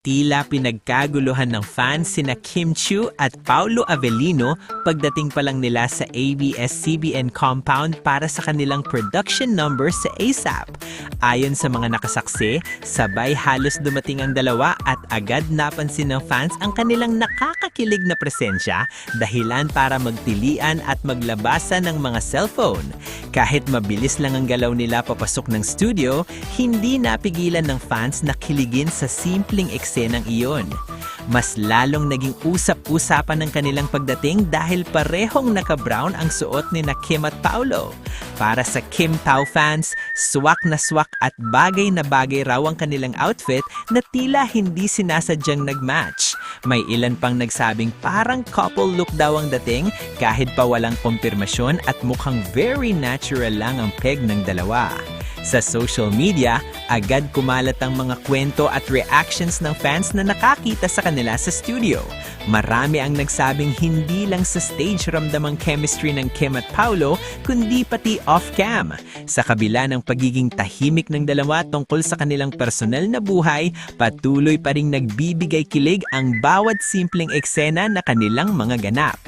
Tila pinagkaguluhan ng fans sina Kim Chiu at Paulo Avellino pagdating pa lang nila sa ABS-CBN compound para sa kanilang production number sa ASAP. Ayon sa mga nakasaksi, sabay halos dumating ang dalawa at agad napansin ng fans ang kanilang nakakakilig na presensya, dahilan para magtilian at maglabasan ng mga cellphone. Kahit mabilis lang ang galaw nila papasok ng studio, hindi napigilan ng fans na kiligin sa simpleng eksenang iyon. Mas lalong naging usap-usapan ng kanilang pagdating dahil parehong naka-brown ang suot ni na Kim at Paulo. Para sa Kim Pao fans, swak na swak at bagay na bagay raw ang kanilang outfit na tila hindi sinasadyang nag-match. May ilan pang nagsabing parang couple look daw ang dating kahit pa walang kumpirmasyon at mukhang very natural lang ang peg ng dalawa. Sa social media, agad kumalat ang mga kwento at reactions ng fans na nakakita sa kanila sa studio. Marami ang nagsabing hindi lang sa stage ramdam ang chemistry ng Kim at Paulo, kundi pati off-cam. Sa kabila ng pagiging tahimik ng dalawa tungkol sa kanilang personal na buhay, patuloy pa ring nagbibigay kilig ang bawat simpleng eksena na kanilang mga ganap.